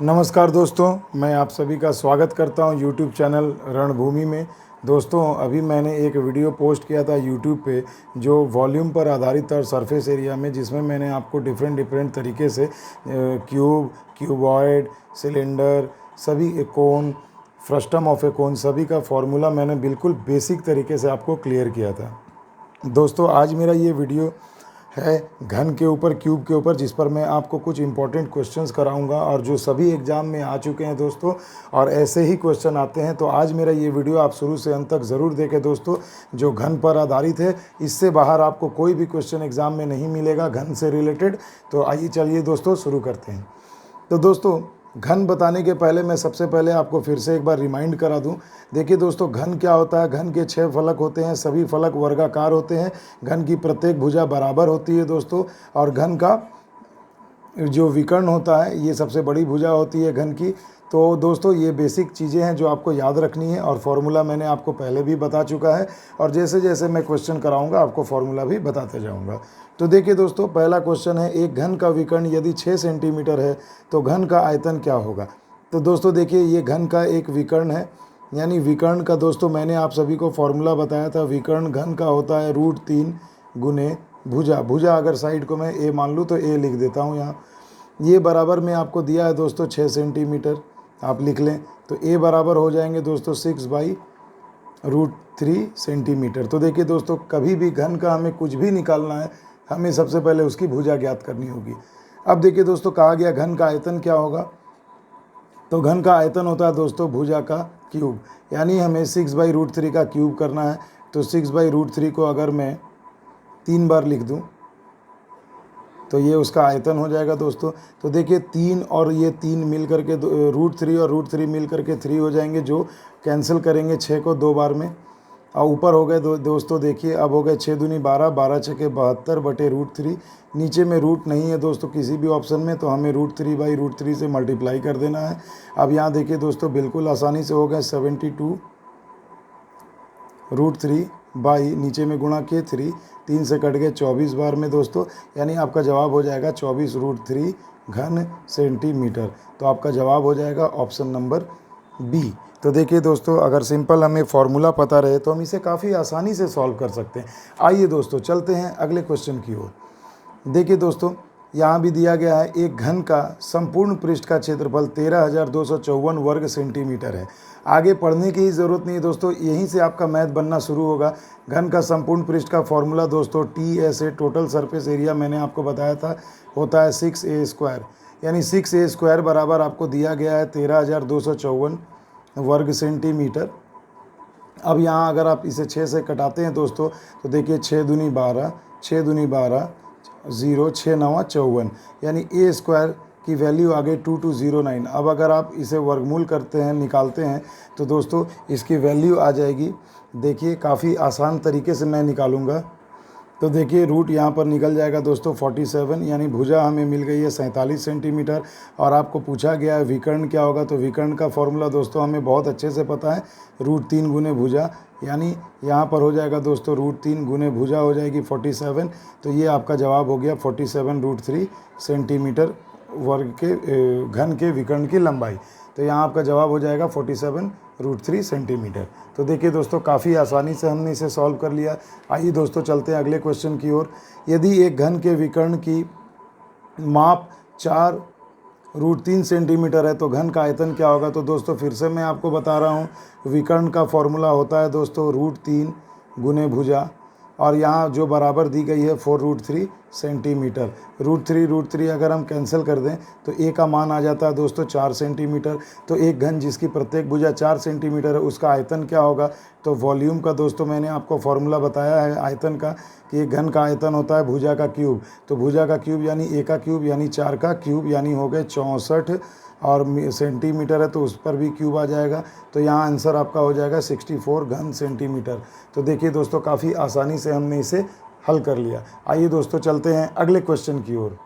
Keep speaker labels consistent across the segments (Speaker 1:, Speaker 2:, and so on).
Speaker 1: नमस्कार दोस्तों, मैं आप सभी का स्वागत करता हूं यूट्यूब चैनल रणभूमि में। दोस्तों, अभी मैंने एक वीडियो पोस्ट किया था यूट्यूब पे जो वॉल्यूम पर आधारित और सरफेस एरिया में, जिसमें मैंने आपको डिफरेंट तरीके से क्यूब, क्यूबॉइड, सिलेंडर, सभी कोन, फ्रस्टम ऑफ ए कोन, सभी का फॉर्मूला मैंने बिल्कुल बेसिक तरीके से आपको क्लियर किया था। दोस्तों, आज मेरा ये वीडियो है घन के ऊपर, क्यूब के ऊपर, जिस पर मैं आपको कुछ इंपॉर्टेंट क्वेश्चंस कराऊंगा और जो सभी एग्ज़ाम में आ चुके हैं दोस्तों, और ऐसे ही क्वेश्चन आते हैं। तो आज मेरा ये वीडियो आप शुरू से अंत तक ज़रूर देखें दोस्तों, जो घन पर आधारित है। इससे बाहर आपको कोई भी क्वेश्चन एग्ज़ाम में नहीं मिलेगा घन से रिलेटेड। तो आइए चलिए दोस्तों शुरू करते हैं। तो दोस्तों, घन बताने के पहले मैं सबसे पहले आपको फिर से एक बार रिमाइंड करा दूं। देखिए दोस्तों, घन क्या होता है। घन के 6 फलक होते हैं, सभी फलक वर्गाकार होते हैं। घन की प्रत्येक भुजा बराबर होती है दोस्तों, और घन का जो विकर्ण होता है, ये सबसे बड़ी भुजा होती है घन की। तो दोस्तों, ये बेसिक चीज़ें हैं जो आपको याद रखनी है, और फार्मूला मैंने आपको पहले भी बता चुका है, और जैसे जैसे मैं क्वेश्चन कराऊंगा आपको फार्मूला भी बताते जाऊंगा। तो देखिए दोस्तों, पहला क्वेश्चन है, एक घन का विकर्ण यदि 6 सेंटीमीटर है तो घन का आयतन क्या होगा। तो दोस्तों देखिए, ये घन का एक विकर्ण है, यानी विकर्ण का दोस्तों मैंने आप सभी को फार्मूला बताया था। विकर्ण घन का होता है √3 गुने भुजा। भुजा अगर साइड को मैं ए मान लूँ तो ए लिख देता हूँ यहाँ। ये बराबर में आपको दिया है दोस्तों 6 सेंटीमीटर, आप लिख लें। तो ए बराबर हो जाएंगे दोस्तों 6/√3 सेंटीमीटर। तो देखिए दोस्तों, कभी भी घन का हमें कुछ भी निकालना है, हमें सबसे पहले उसकी भुजा ज्ञात करनी होगी। अब देखिए दोस्तों, कहा गया घन का आयतन क्या होगा। तो घन का आयतन होता है दोस्तों भुजा का क्यूब, यानी हमें 6/√3 का क्यूब करना है। तो 6/√3 को अगर मैं 3 बार लिख दूं तो ये उसका आयतन हो जाएगा दोस्तों। तो देखिए 3 और ये 3 मिल करके √3 और √3 मिल करके 3 हो जाएंगे, जो कैंसिल करेंगे 6 को 2 बार में। और ऊपर हो गए दोस्तों, देखिए अब हो गए 6 दूनी 12, 12 छके 72/√3। नीचे में रूट नहीं है दोस्तों किसी भी ऑप्शन में, तो हमें √3/√3 से मल्टीप्लाई कर देना है। अब यहाँ देखिए दोस्तों, बिल्कुल आसानी से हो गए 72√3 बाई, नीचे में गुणा के 3 से कट गए 24 बार में दोस्तों, यानी आपका जवाब हो जाएगा 24√3 घन सेंटीमीटर। तो आपका जवाब हो जाएगा ऑप्शन नंबर बी। तो देखिए दोस्तों, अगर सिंपल हमें फॉर्मूला पता रहे तो हम इसे काफ़ी आसानी से सॉल्व कर सकते हैं। आइए दोस्तों, चलते हैं अगले क्वेश्चन की ओर। देखिए दोस्तों, यहाँ भी दिया गया है, एक घन का संपूर्ण पृष्ठ का क्षेत्रफल 13,254 वर्ग सेंटीमीटर है। आगे पढ़ने की ही ज़रूरत नहीं है दोस्तों, यहीं से आपका मैथ बनना शुरू होगा। घन का संपूर्ण पृष्ठ का फॉर्मूला दोस्तों TSA, टोटल सरफेस एरिया, मैंने आपको बताया था, होता है 6a²। यानी 6a² बराबर आपको दिया गया है 13,254 वर्ग सेंटीमीटर। अब यहाँ अगर आप इसे 6 से कटाते हैं दोस्तों, तो देखिए 6 दूनी 12, 6 दूनी 12, 0, 6 9 54, यानी a² की वैल्यू आ गई 2209। अब अगर आप इसे वर्गमूल करते हैं, निकालते हैं, तो दोस्तों इसकी वैल्यू आ जाएगी। देखिए काफ़ी आसान तरीके से मैं निकालूंगा। तो देखिए रूट यहाँ पर निकल जाएगा दोस्तों 47, यानी भुजा हमें मिल गई है 47 सेंटीमीटर। और आपको पूछा गया है विकर्ण क्या होगा। तो विकर्ण का फॉर्मूला दोस्तों हमें बहुत अच्छे से पता है, √3 गुने भुजा, यानी यहाँ पर हो जाएगा दोस्तों √3 गुने भुजा हो जाएगी 47। तो ये आपका जवाब हो गया 47√3 सेंटीमीटर वर्ग के घन के विकर्ण की लंबाई। तो यहाँ आपका जवाब हो जाएगा 47√3 सेंटीमीटर। तो देखिए दोस्तों, काफ़ी आसानी से हमने इसे सॉल्व कर लिया। आइए दोस्तों, चलते हैं अगले क्वेश्चन की ओर। यदि एक घन के विकर्ण की माप 4√3 सेंटीमीटर है तो घन का आयतन क्या होगा। तो दोस्तों फिर से मैं आपको बता रहा हूँ, विकर्ण का फॉर्मूला होता है दोस्तों √3 गुने भुजा, और यहाँ जो बराबर दी गई है 4√3 सेंटीमीटर। √3 अगर हम कैंसिल कर दें तो ए का मान आ जाता है दोस्तों 4 सेंटीमीटर। तो एक घन जिसकी प्रत्येक भुजा 4 सेंटीमीटर है, उसका आयतन क्या होगा। तो वॉल्यूम का दोस्तों मैंने आपको फॉर्मूला बताया है आयतन का, कि एक घन का आयतन होता है भुजा का क्यूब। तो भुजा का क्यूब यानी ए का क्यूब, यानी 4 का क्यूब, यानी हो गए 64, और सेंटीमीटर है तो उस पर भी क्यूब आ जाएगा। तो यहाँ आंसर आपका हो जाएगा 64 घन सेंटीमीटर। तो देखिए दोस्तों, काफ़ी आसानी से हमने इसे हल कर लिया। आइए दोस्तों, चलते हैं अगले क्वेश्चन की ओर।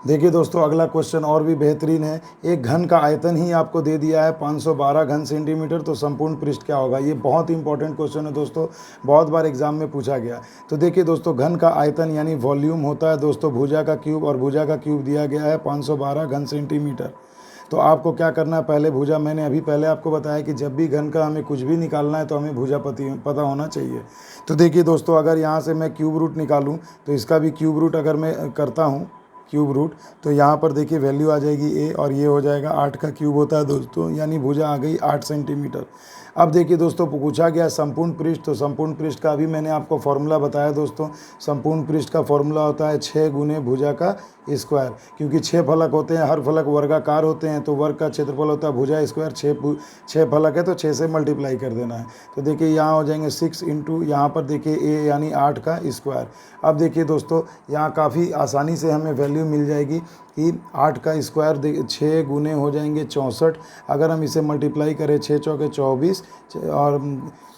Speaker 1: देखिए दोस्तों, अगला क्वेश्चन और भी बेहतरीन है। एक घन का आयतन ही आपको दे दिया है 512 घन सेंटीमीटर, तो संपूर्ण पृष्ठ क्या होगा। ये बहुत इंपॉर्टेंट क्वेश्चन है दोस्तों, बहुत बार एग्जाम में पूछा गया। तो देखिए दोस्तों, घन का आयतन यानी वॉल्यूम होता है दोस्तों भुजा का क्यूब, और भुजा का क्यूब दिया गया है 512 घन सेंटीमीटर। तो आपको क्या करना है, पहले भुजा, मैंने अभी पहले आपको बताया कि जब भी घन का हमें कुछ भी निकालना है तो हमें भुजा पता होना चाहिए। तो देखिए दोस्तों, अगर यहाँ से मैं क्यूब रूट निकालूँ तो इसका भी क्यूब रूट अगर मैं करता हूँ क्यूब रूट, तो यहाँ पर देखिए वैल्यू आ जाएगी ए, और ये हो जाएगा 8 का क्यूब होता है दोस्तों, यानी भुजा आ गई 8 सेंटीमीटर। अब देखिए दोस्तों, पूछा गया संपूर्ण पृष्ठ, तो संपूर्ण पृष्ठ का भी मैंने आपको फॉर्मूला बताया दोस्तों। संपूर्ण पृष्ठ का फॉर्मूला होता है 6 गुने भुजा का स्क्वायर, क्योंकि 6 फलक होते हैं, हर फलक वर्गाकार होते हैं, तो वर्ग का क्षेत्रफल होता है भुजा स्क्वायर। 6 फलक है तो 6 से मल्टीप्लाई कर देना है। तो देखिए यहाँ हो जाएंगे 6 इंटू, यहाँ पर देखिए ए यानी 8 का स्क्वायर। अब देखिए दोस्तों, यहाँ काफ़ी आसानी से हमें वैल्यू मिल जाएगी कि 8 का स्क्वायर 6 गुने हो जाएंगे 64। अगर हम इसे मल्टीप्लाई करें 6 चौके 24 और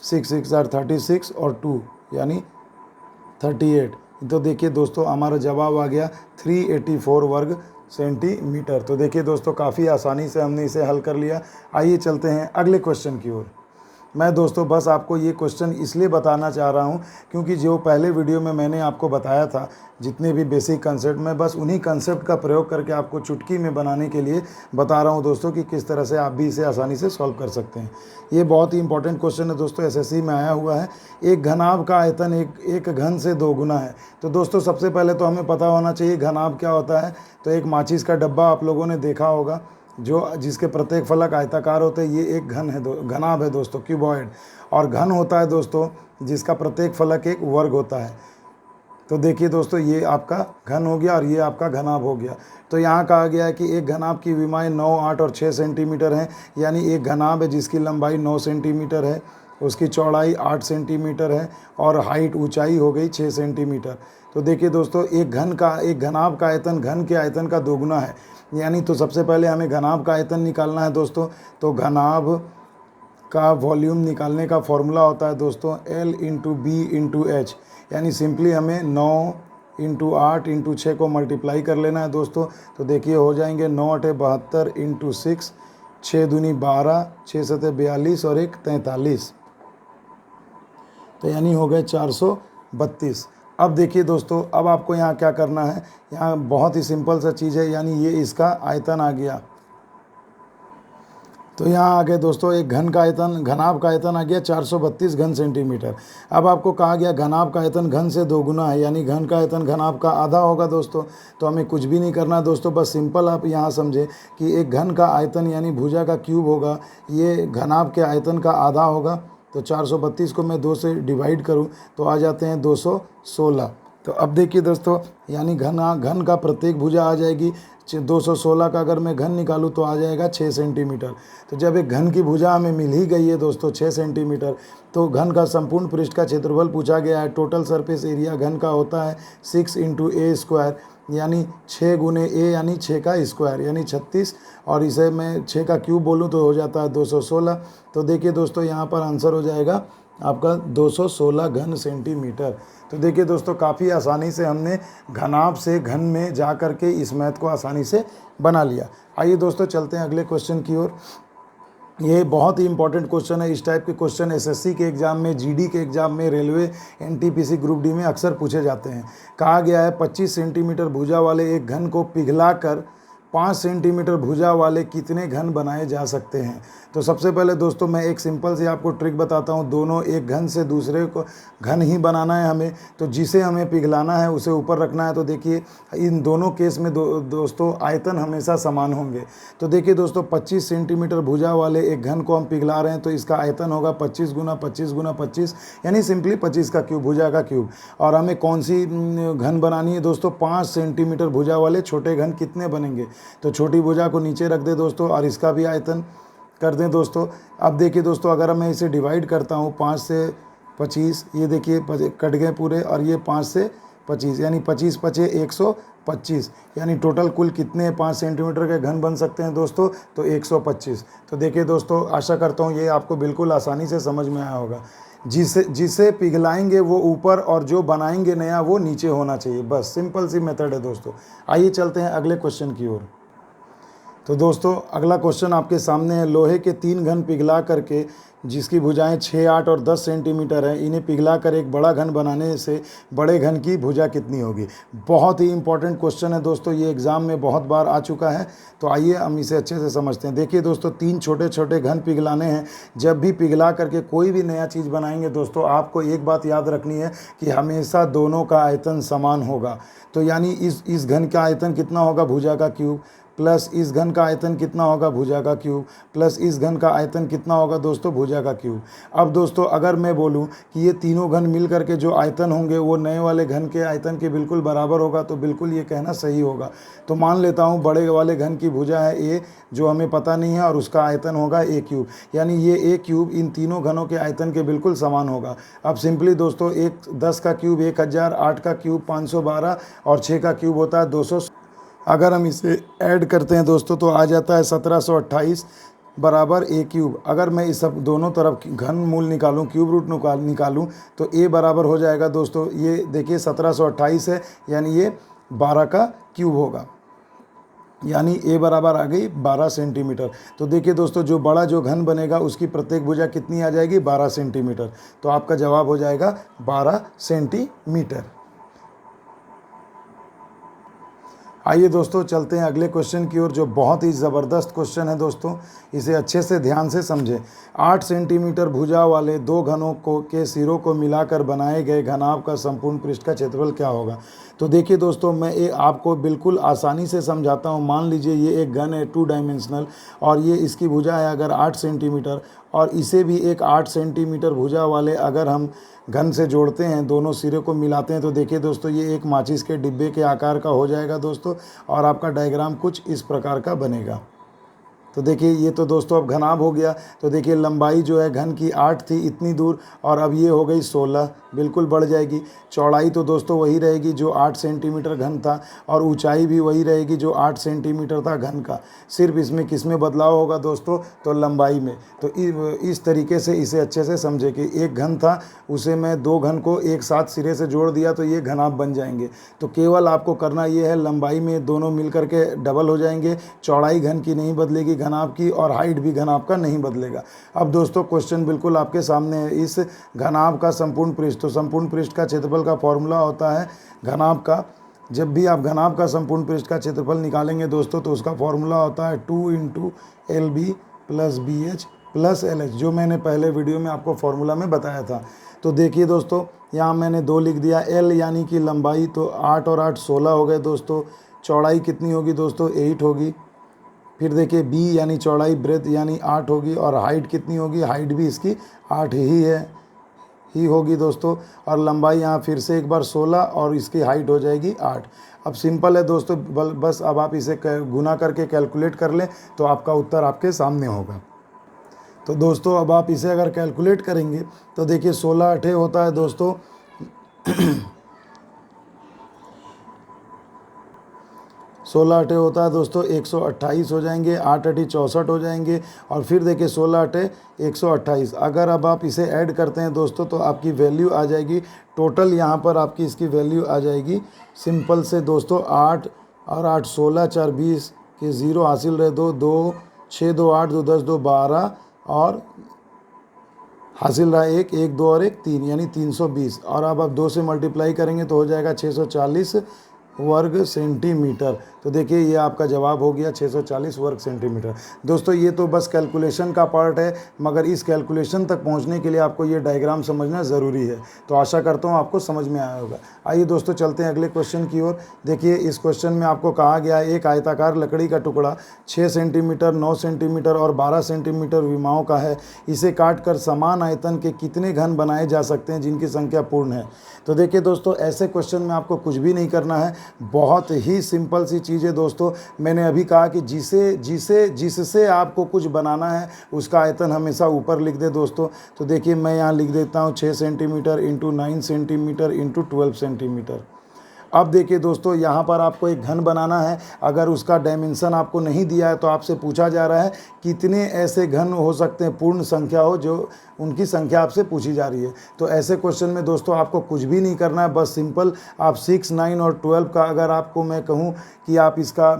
Speaker 1: 6 6 आर 36 और 2 यानी 38, तो देखिए दोस्तों हमारा जवाब आ गया 384 वर्ग सेंटीमीटर। तो देखिए दोस्तों, काफ़ी आसानी से हमने इसे हल कर लिया। आइए चलते हैं अगले क्वेश्चन की ओर। मैं दोस्तों बस आपको ये क्वेश्चन इसलिए बताना चाह रहा हूँ क्योंकि जो पहले वीडियो में मैंने आपको बताया था, जितने भी बेसिक कंसेप्ट, मैं बस उन्हीं कंसेप्ट का प्रयोग करके आपको चुटकी में बनाने के लिए बता रहा हूँ दोस्तों कि किस तरह से आप भी इसे आसानी से सॉल्व कर सकते हैं। ये बहुत ही इंपॉर्टेंट क्वेश्चन है दोस्तों, एसएससी में आया हुआ है। एक घनाभ का आयतन एक घन से 2 गुना है। तो दोस्तों सबसे पहले तो हमें पता होना चाहिए घनाभ क्या होता है। तो एक माचिस का डब्बा आप लोगों ने देखा होगा, जिसके प्रत्येक फलक आयताकार होते हैं, ये एक घनाभ है दोस्तों, क्यूबॉइड। और घन होता है दोस्तों जिसका प्रत्येक फलक एक वर्ग होता है। तो देखिए दोस्तों, ये आपका घन हो गया और ये आपका घनाभ हो गया। तो यहाँ कहा गया है कि एक घनाभ की विमाएँ 9, 8 और 6 सेंटीमीटर हैं, यानी एक घनाभ है जिसकी लंबाई 9 सेंटीमीटर है, उसकी चौड़ाई 8 सेंटीमीटर है और हाइट ऊंचाई हो गई 6 सेंटीमीटर। तो देखिए दोस्तों, एक घनाभ का आयतन घन के आयतन का 2 गुना है, यानी तो सबसे पहले हमें घनाभ का आयतन निकालना है दोस्तों। तो घनाभ का वॉल्यूम निकालने का फॉर्मूला होता है दोस्तों L into B into H, यानी सिंपली हमें 9 इंटू 8 इंटू 6 को मल्टीप्लाई कर लेना है दोस्तों। तो देखिए हो जाएंगे 9 8 72 इंटू 6, 6 दूनी 12, 6 7 42 और 1 43, तो यानी हो गए 432। अब देखिए दोस्तों, अब आपको यहाँ क्या करना है, यहाँ बहुत ही सिंपल सा चीज़ है, यानी ये इसका आयतन आ गया। तो यहाँ आ गए दोस्तों, एक घनाभ का आयतन आ गया 432 घन सेंटीमीटर। अब आपको कहा गया घनाभ का आयतन घन से 2 गुना है, यानी घन का आयतन घनाभ का आधा होगा दोस्तों। तो हमें कुछ भी नहीं करना दोस्तों, बस सिंपल आप यहाँ समझे कि एक घन का आयतन यानी भुजा का क्यूब होगा, ये घनाभ के आयतन का आधा होगा। तो 432 को मैं 2 से डिवाइड करूँ तो आ जाते हैं 216। तो अब देखिए दोस्तों, यानी घन का प्रत्येक भुजा आ जाएगी 216 का अगर मैं घन निकालूं तो आ जाएगा 6 सेंटीमीटर। तो जब एक घन की भुजा हमें मिल ही गई है दोस्तों 6 सेंटीमीटर, तो घन का संपूर्ण पृष्ठ का क्षेत्रफल पूछा गया है। टोटल सरफेस एरिया घन का होता है 6 इंटू ए स्क्वायर, यानी 6 गुने ए यानी 6 का स्क्वायर यानी 36, और इसे मैं 6 का क्यूब बोलूँ तो हो जाता है 216। तो देखिए दोस्तों, यहाँ पर आंसर हो जाएगा आपका 216 घन सेंटीमीटर। तो देखिए दोस्तों, काफ़ी आसानी से हमने घनाभ से घन में जा कर के इस मैथ को आसानी से बना लिया। आइए दोस्तों चलते हैं अगले क्वेश्चन की ओर। ये बहुत ही इंपॉर्टेंट क्वेश्चन है। इस टाइप के क्वेश्चन एसएससी के एग्ज़ाम में, जीडी के एग्ज़ाम में, रेलवे, एनटीपीसी ग्रुप डी में अक्सर पूछे जाते हैं। कहा गया है 25 सेंटीमीटर भुजा वाले एक घन को पिघलाकर 5 सेंटीमीटर भुजा वाले कितने घन बनाए जा सकते हैं। तो सबसे पहले दोस्तों मैं एक सिंपल सी आपको ट्रिक बताता हूँ। दोनों एक घन से दूसरे को घन ही बनाना है हमें, तो जिसे हमें पिघलाना है उसे ऊपर रखना है। तो देखिए इन दोनों केस में दोस्तों आयतन हमेशा समान होंगे। तो देखिए दोस्तों, 25 सेंटीमीटर भुजा वाले एक घन को हम पिघला रहे हैं, तो इसका आयतन होगा 25 गुना 25 गुना 25, यानी सिंपली 25 का क्यूब, भुजा का क्यूब। और हमें कौन सी घन बनानी है दोस्तों, 5 सेंटीमीटर भुजा वाले छोटे घन कितने बनेंगे। तो छोटी भुजा को नीचे रख दे दोस्तों और इसका भी आयतन कर दें दोस्तों। अब देखिए दोस्तों, अगर मैं इसे डिवाइड करता हूँ 5 से 25, ये देखिए कट गए पूरे, और ये 5 से 25 यानी 25 पचे 125, यानी टोटल कुल कितने 5 सेंटीमीटर के घन बन सकते हैं दोस्तों, तो 125। तो देखिए दोस्तों, आशा करता हूँ ये आपको बिल्कुल आसानी से समझ में आया होगा। जिसे पिघलाएंगे वो ऊपर और जो बनाएंगे नया वो नीचे होना चाहिए, बस सिंपल सी मेथड है दोस्तों। आइए चलते हैं अगले क्वेश्चन की ओर। तो दोस्तों अगला क्वेश्चन आपके सामने है। लोहे के 3 घन पिघला करके जिसकी भुजाएं 6, 8 और 10 सेंटीमीटर है, इन्हें पिघला कर एक बड़ा घन बनाने से बड़े घन की भुजा कितनी होगी। बहुत ही इंपॉर्टेंट क्वेश्चन है दोस्तों, ये एग्जाम में बहुत बार आ चुका है। तो आइए हम इसे अच्छे से समझते हैं। देखिए दोस्तों, 3 छोटे छोटे घन पिघलाने हैं। जब भी पिघला करके कोई भी नया चीज़ बनाएंगे दोस्तों, आपको एक बात याद रखनी है कि हमेशा दोनों का आयतन समान होगा। तो यानी इस घन का आयतन कितना होगा, भुजा का क्यूब, प्लस इस घन का आयतन कितना होगा, भुजा का क्यूब, प्लस इस घन का आयतन कितना होगा दोस्तों, भुजा का क्यूब। अब दोस्तों अगर मैं बोलूं कि ये तीनों घन मिल करके जो आयतन होंगे वो नए वाले घन के आयतन के बिल्कुल बराबर होगा, तो बिल्कुल ये कहना सही होगा। तो मान लेता हूँ बड़े वाले घन की भुजा है ए, जो हमें पता नहीं है, और उसका आयतन होगा ए क्यूब, यानी ये ए क्यूब इन तीनों घनों के आयतन के बिल्कुल समान होगा। अब सिंपली दोस्तों 10 का क्यूब 1000, 8 का क्यूब 512 और 6 का क्यूब होता है 200। अगर हम इसे ऐड करते हैं दोस्तों तो आ जाता है 1728 बराबर ए क्यूब। अगर मैं इस सब दोनों तरफ घन मूल निकालूं, क्यूब रूट निकालूं, तो ए बराबर हो जाएगा दोस्तों, ये देखिए 1728 है, यानी ये 12 का क्यूब होगा, यानी ए बराबर आ गई 12 सेंटीमीटर। तो देखिए दोस्तों, जो बड़ा जो घन बनेगा उसकी प्रत्येक भुजा कितनी आ जाएगी, 12 सेंटीमीटर। तो आपका जवाब हो जाएगा 12 सेंटीमीटर। आइए दोस्तों चलते हैं अगले क्वेश्चन की ओर, जो बहुत ही ज़बरदस्त क्वेश्चन है दोस्तों, इसे अच्छे से ध्यान से समझें। 8 सेंटीमीटर भुजा वाले 2 घनों के सिरों को मिलाकर बनाए गए घनाभ का संपूर्ण पृष्ठ का क्षेत्रफल क्या होगा। तो देखिए दोस्तों, मैं आपको बिल्कुल आसानी से समझाता हूँ। मान लीजिए ये एक घन है 2 डायमेंशनल, और ये इसकी भुजा है अगर 8 सेंटीमीटर, और इसे भी एक 8 सेंटीमीटर भुजा वाले अगर हम घन से जोड़ते हैं, दोनों सिरे को मिलाते हैं, तो देखिए दोस्तों ये एक माचिस के डिब्बे के आकार का हो जाएगा दोस्तों, और आपका डायग्राम कुछ इस प्रकार का बनेगा। तो देखिए ये तो दोस्तों अब घनाभ हो गया। तो देखिए लंबाई जो है घन की 8 थी इतनी दूर, और अब ये हो गई 16, बिल्कुल बढ़ जाएगी। चौड़ाई तो दोस्तों वही रहेगी जो 8 सेंटीमीटर घन था, और ऊंचाई भी वही रहेगी जो 8 सेंटीमीटर था घन का। सिर्फ इसमें किस में बदलाव होगा दोस्तों, तो लंबाई में। तो इस तरीके से इसे अच्छे से समझे कि एक घन था, उसे मैं 2 घन को एक साथ सिरे से जोड़ दिया तो ये घनाभ बन जाएंगे। तो केवल आपको करना ये है, लंबाई में दोनों मिल करके डबल हो जाएंगे, चौड़ाई घन की नहीं बदलेगी घनाभ की, और हाइट भी घनाभ का नहीं बदलेगा। अब दोस्तों क्वेश्चन बिल्कुल आपके सामने है। इस घनाभ का संपूर्ण पृष्ठ, तो संपूर्ण पृष्ठ का क्षेत्रफल का फॉर्मूला होता है घनाभ का। जब भी आप घनाभ का संपूर्ण पृष्ठ का क्षेत्रफल निकालेंगे दोस्तों, तो उसका फॉर्मूला होता है 2 × LB + BH + LH, जो मैंने पहले वीडियो में आपको फॉर्मूला में बताया था। तो देखिए दोस्तों, यहाँ मैंने 2 लिख दिया। L यानी कि लंबाई, तो 8 और 8 16 हो गए दोस्तों। चौड़ाई कितनी होगी दोस्तों, 8 होगी। फिर देखिए B यानी चौड़ाई, ब्रेथ यानी 8 होगी, और हाइट कितनी होगी, हाइट भी इसकी 8 ही होगी दोस्तों। और लंबाई यहाँ फिर से एक बार 16, और इसकी हाइट हो जाएगी 8। अब सिंपल है दोस्तों, बस अब आप इसे गुना करके कैलकुलेट कर लें तो आपका उत्तर आपके सामने होगा। तो दोस्तों अब आप इसे अगर कैलकुलेट करेंगे तो देखिए 16 8 होता है दोस्तों 16 8 होता है दोस्तों 128 हो जाएंगे, 8 8 64 हो जाएंगे, और फिर देखिए 16 8 128। अगर अब आप इसे ऐड करते हैं दोस्तों तो आपकी वैल्यू आ जाएगी, टोटल यहाँ पर आपकी इसकी वैल्यू आ जाएगी सिंपल से दोस्तों 8 और 8 16, 4 20 के 0 हासिल रहे, 2 2 6 2 8 2 10 2 12, और हासिल रहा 1 1 2 और 1 3, यानी 320। और अब आप 2 से मल्टीप्लाई करेंगे तो हो जाएगा 640 वर्ग सेंटीमीटर। तो देखिए ये आपका जवाब हो गया 640 वर्ग सेंटीमीटर। दोस्तों ये तो बस कैलकुलेशन का पार्ट है, मगर इस कैलकुलेशन तक पहुंचने के लिए आपको ये डायग्राम समझना ज़रूरी है। तो आशा करता हूं आपको समझ में आया होगा। आइए दोस्तों चलते हैं अगले क्वेश्चन की ओर। देखिए इस क्वेश्चन में आपको कहा गया है, एक आयताकार लकड़ी का टुकड़ा 6 सेंटीमीटर, 9 सेंटीमीटर और 12 सेंटीमीटर विमाओं का है। इसे काट कर समान आयतन के कितने घन बनाए जा सकते हैं जिनकी संख्या पूर्ण है। तो देखिए दोस्तों, ऐसे क्वेश्चन में आपको कुछ भी नहीं करना है, बहुत ही सिंपल सी चीज़ है दोस्तों। मैंने अभी कहा कि जिससे आपको कुछ बनाना है उसका आयतन हमेशा ऊपर लिख दे दोस्तों। तो देखिए मैं यहाँ लिख देता हूँ 6 सेंटीमीटर × 9 सेंटीमीटर × 12 सेंटीमीटर। अब देखिए दोस्तों, यहाँ पर आपको एक घन बनाना है। अगर उसका डायमेंशन आपको नहीं दिया है तो आपसे पूछा जा रहा है कितने ऐसे घन हो सकते हैं, पूर्ण संख्या हो, जो उनकी संख्या आपसे पूछी जा रही है। तो ऐसे क्वेश्चन में दोस्तों आपको कुछ भी नहीं करना है, बस सिंपल आप 6 9 और 12 का, अगर आपको मैं कहूँ कि आप इसका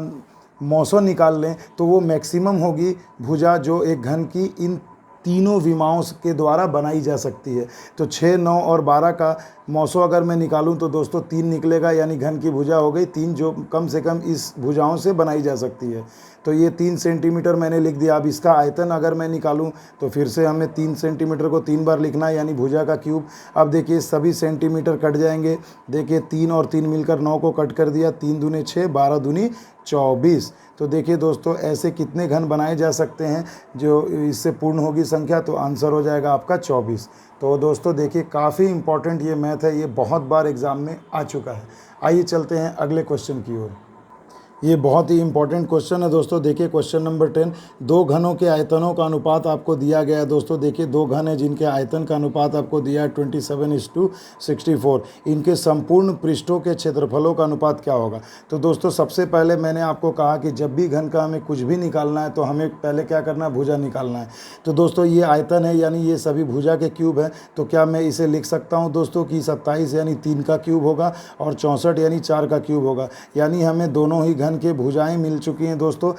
Speaker 1: मौसों निकाल लें तो वो मैक्सिमम होगी भुजा जो एक घन की इन तीनों विमाओं के द्वारा बनाई जा सकती है। तो 6, 9 और 12 का मौसों अगर मैं निकालूं तो दोस्तों 3 निकलेगा, यानी घन की भुजा हो गई 3 जो कम से कम इस भुजाओं से बनाई जा सकती है। तो ये 3 सेंटीमीटर मैंने लिख दिया। अब इसका आयतन अगर मैं निकालूं तो फिर से हमें 3 सेंटीमीटर को 3 बार लिखना है, यानी भुजा का क्यूब। अब देखिए सभी सेंटीमीटर कट जाएंगे। देखिए 3 और 3 मिलकर 9 को कट कर दिया, 3 दूनी 6, 12 दूनी 24। तो देखिए दोस्तों ऐसे कितने घन बनाए जा सकते हैं जो इससे पूर्ण होगी संख्या, तो आंसर हो जाएगा आपका 24। तो दोस्तों देखिए काफ़ी इंपॉर्टेंट ये मैथ है, ये बहुत बार एग्ज़ाम में आ चुका है। आइए चलते हैं अगले क्वेश्चन की ओर। ये बहुत ही इंपॉर्टेंट क्वेश्चन है दोस्तों। देखिए क्वेश्चन नंबर 10, दो घनों के आयतनों का अनुपात आपको दिया गया है। दोस्तों देखिए दो घन है जिनके आयतन का अनुपात आपको दिया है 27:64। इनके संपूर्ण पृष्ठों के क्षेत्रफलों का अनुपात क्या होगा। तो दोस्तों सबसे पहले मैंने आपको कहा कि जब भी घन का हमें कुछ भी निकालना है तो हमें पहले क्या करना है, भुजा निकालना है। तो दोस्तों ये आयतन है, यानी ये सभी भुजा के क्यूब है। तो क्या मैं इसे लिख सकता हूँ दोस्तों कि 27 यानी 3 का क्यूब होगा और 64 यानी 4 का क्यूब होगा। यानी हमें दोनों ही घन के भुजाएं मिल चुकी हैं दोस्तों,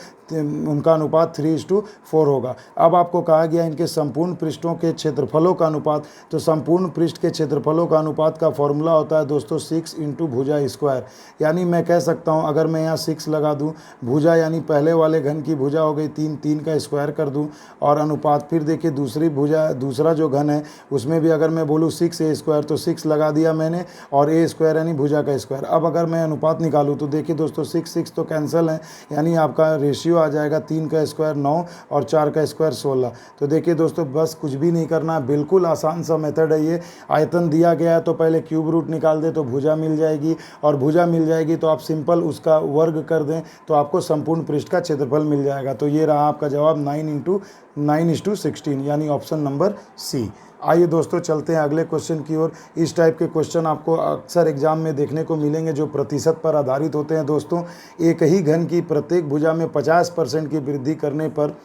Speaker 1: उनका अनुपात 3:4 होगा। अब आपको कहा गया इनके संपूर्ण पृष्ठों के क्षेत्रफलों का अनुपात। तो संपूर्ण पृष्ठ के क्षेत्रफलों का अनुपात का फॉर्मूला होता है दोस्तों 6 × भुजा स्क्वायर। यानी मैं कह सकता हूं अगर मैं यहाँ 6 लगा दूं, भुजा यानी पहले वाले घन की भुजा हो गई 3, 3 का स्क्वायर कर दूं और अनुपात। फिर देखिए दूसरी भुजा, दूसरा जो घन है उसमें भी अगर मैं बोलूँ 6a² तो 6 लगा दिया मैंने और a² यानी भुजा का स्क्वायर। अब अगर मैं अनुपात निकालूँ तो देखिए दोस्तों 6 तो कैंसिल है, यानी आपका रेशियो आ जाएगा 3 का स्क्वायर 9 और 4 का स्क्वायर 16। तो देखिए दोस्तों बस कुछ भी नहीं करना, बिल्कुल आसान सा मेथड है ये। आयतन दिया गया है तो पहले क्यूब रूट निकाल दें तो भुजा मिल जाएगी, और भुजा मिल जाएगी तो आप सिंपल उसका वर्ग कर दें तो आपको संपूर्ण पृष्ठ का क्षेत्रफल मिल जाएगा। तो ये रहा आपका जवाब 9:9:16, यानी ऑप्शन नंबर सी। आइए दोस्तों चलते हैं अगले क्वेश्चन की ओर। इस टाइप के क्वेश्चन आपको अक्सर एग्जाम में देखने को मिलेंगे जो प्रतिशत पर आधारित होते हैं दोस्तों। एक ही घन की प्रत्येक भुजा में 50% की वृद्धि करने पर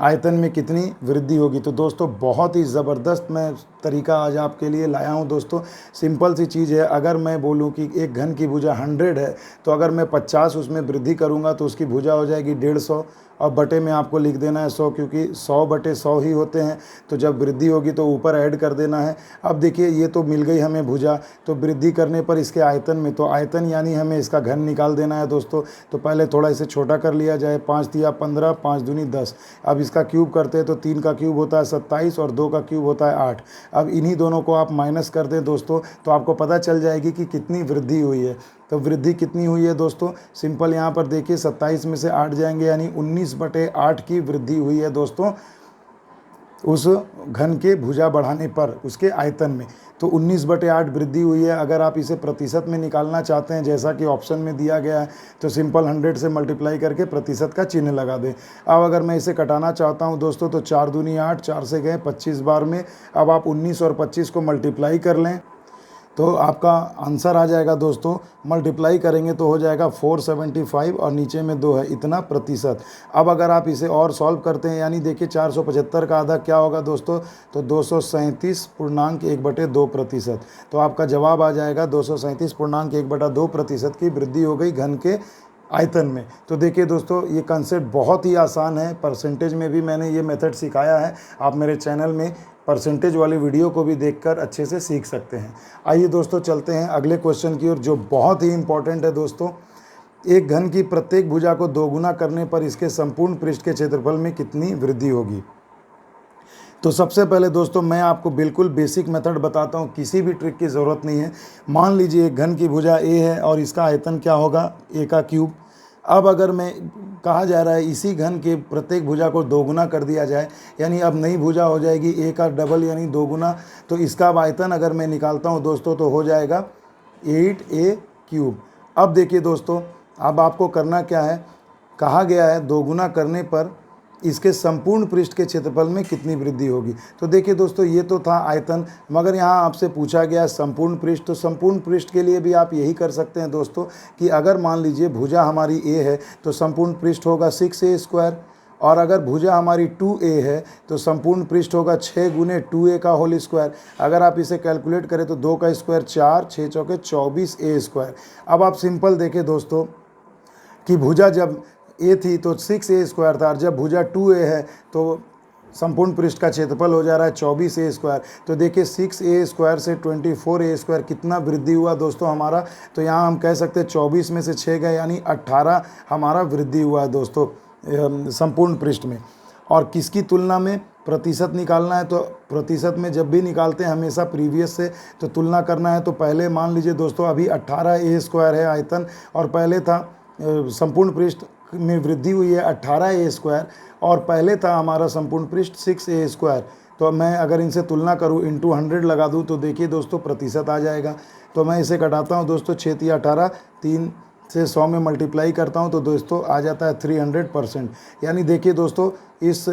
Speaker 1: आयतन में कितनी वृद्धि होगी। तो दोस्तों बहुत ही ज़बरदस्त मैं तरीका आज आपके लिए लाया हूं दोस्तों। सिंपल सी चीज़ है, अगर मैं बोलूं कि एक घन की भुजा 100 है तो अगर मैं 50 उसमें वृद्धि करूंगा तो उसकी भुजा हो जाएगी 150, और बटे में आपको लिख देना है 100, क्योंकि 100/100 ही होते हैं। तो जब वृद्धि होगी तो ऊपर ऐड कर देना है। अब देखिए ये तो मिल गई हमें भुजा, तो वृद्धि करने पर इसके आयतन में, तो आयतन यानी हमें इसका घन निकाल देना है दोस्तों। तो पहले थोड़ा इसे छोटा कर लिया जाए, 5 तिया 15, 5 दूनी 10। अब इसका क्यूब करते हैं तो 3 का क्यूब होता है 27 और 2 का क्यूब होता है 8। अब इन्हीं दोनों को आप माइनस कर दें दोस्तों तो आपको पता चल जाएगी कि कितनी वृद्धि हुई है। तो वृद्धि कितनी हुई है दोस्तों, सिंपल यहाँ पर देखिए 27 में से 8 जाएंगे यानी 19/8 की वृद्धि हुई है दोस्तों उस घन के भुजा बढ़ाने पर उसके आयतन में। तो 19/8 वृद्धि हुई है। अगर आप इसे प्रतिशत में निकालना चाहते हैं जैसा कि ऑप्शन में दिया गया है तो सिंपल 100 से मल्टीप्लाई करके प्रतिशत का चिन्ह लगा दें। अब अगर मैं इसे कटाना चाहता हूं दोस्तों तो 4 दूनी 8, 4 से गए 25 बार में। अब आप 19 और 25 को मल्टीप्लाई कर लें तो आपका आंसर आ जाएगा दोस्तों। मल्टीप्लाई करेंगे तो हो जाएगा 475 और नीचे में 2 है, इतना प्रतिशत। अब अगर आप इसे और सॉल्व करते हैं, यानी देखिए 475 का आधा क्या होगा दोस्तों, तो 237.1/2%। तो आपका जवाब आ जाएगा 237.1/2% की वृद्धि हो गई घन के आयतन में। तो देखिए दोस्तों ये कंसेप्ट बहुत ही आसान है, परसेंटेज में भी मैंने ये मेथड सिखाया है। आप मेरे चैनल में परसेंटेज वाली वीडियो को भी देखकर अच्छे से सीख सकते हैं। आइए दोस्तों चलते हैं अगले क्वेश्चन की ओर जो बहुत ही इंपॉर्टेंट है दोस्तों। एक घन की प्रत्येक भुजा को दोगुना करने पर इसके संपूर्ण पृष्ठ के क्षेत्रफल में कितनी वृद्धि होगी। तो सबसे पहले दोस्तों मैं आपको बिल्कुल बेसिक मेथड बताता हूँ, किसी भी ट्रिक की ज़रूरत नहीं है। मान लीजिए एक घन की भुजा ए है और इसका आयतन क्या होगा, ए का क्यूब। अब अगर मैं कहा जा रहा है इसी घन के प्रत्येक भुजा को दोगुना कर दिया जाए, यानी अब नई भुजा हो जाएगी ए का डबल यानी दोगुना। तो इसका अब आयतन अगर मैं निकालता हूँ दोस्तों तो हो जाएगा 8a³। अब देखिए दोस्तों अब आपको करना क्या है, कहा गया है दोगुना करने पर इसके संपूर्ण पृष्ठ के क्षेत्रफल में कितनी वृद्धि होगी। तो देखिए दोस्तों ये तो था आयतन, मगर यहाँ आपसे पूछा गया संपूर्ण पृष्ठ। तो संपूर्ण पृष्ठ के लिए भी आप यही कर सकते हैं दोस्तों कि अगर मान लीजिए भुजा हमारी ए है तो संपूर्ण पृष्ठ होगा 6a², और अगर भुजा हमारी 2a है तो संपूर्ण पृष्ठ होगा 6 × 2a का होल स्क्वायर। अगर आप इसे कैलकुलेट करें तो 2 का स्क्वायर 4, 6 चौके 24a²। अब आप सिंपल देखें दोस्तों कि भुजा जब ए थी तो 6a² था, और जब भुजा 2a है तो संपूर्ण पृष्ठ का क्षेत्रफल हो जा रहा है 24a²। तो देखिए 6a² से 24a² कितना वृद्धि हुआ दोस्तों हमारा। तो यहाँ हम कह सकते हैं 24 में से 6 गए, यानी 18 हमारा वृद्धि हुआ है दोस्तों संपूर्ण पृष्ठ में। और किसकी तुलना में प्रतिशत निकालना है, तो प्रतिशत में जब भी निकालते हैं हमेशा प्रीवियस से तो तुलना करना है। तो पहले मान लीजिए दोस्तों अभी 18a² है आयतन, और पहले था संपूर्ण पृष्ठ में वृद्धि हुई है 18a², और पहले था हमारा संपूर्ण पृष्ठ 6a²। तो मैं अगर इनसे तुलना करूँ इंटू 100 लगा दूँ तो देखिए दोस्तों प्रतिशत आ जाएगा। तो मैं इसे घटाता हूँ दोस्तों, 6 × 18, 3 से 100 में मल्टीप्लाई करता हूँ तो दोस्तों आ जाता है 300%। यानी देखिए दोस्तों इस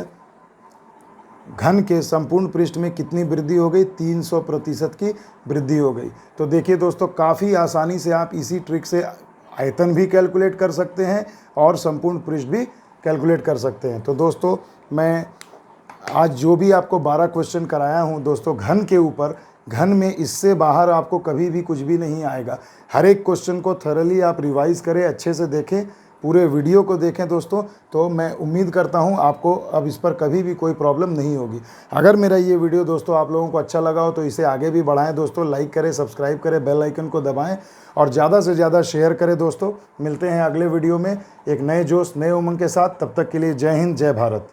Speaker 1: घन के संपूर्ण पृष्ठ में कितनी वृद्धि हो गई, 300% की वृद्धि हो गई। तो देखिए दोस्तों काफ़ी आसानी से आप इसी ट्रिक से आयतन भी कैलकुलेट कर सकते हैं और संपूर्ण पृष्ठ भी कैलकुलेट कर सकते हैं। तो दोस्तों मैं आज जो भी आपको 12 क्वेश्चन कराया हूँ दोस्तों घन के ऊपर, घन में इससे बाहर आपको कभी भी कुछ भी नहीं आएगा। हर एक क्वेश्चन को थॉरली आप रिवाइज़ करें, अच्छे से देखें, पूरे वीडियो को देखें दोस्तों। तो मैं उम्मीद करता हूं आपको अब इस पर कभी भी कोई प्रॉब्लम नहीं होगी। अगर मेरा ये वीडियो दोस्तों आप लोगों को अच्छा लगा हो तो इसे आगे भी बढ़ाएं दोस्तों, लाइक करें, सब्सक्राइब करें, बेल आइकन को दबाएं और ज़्यादा से ज़्यादा शेयर करें दोस्तों। मिलते हैं अगले वीडियो में एक नए जोश, नए उमंग के साथ। तब तक के लिए जय हिंद, जय भारत।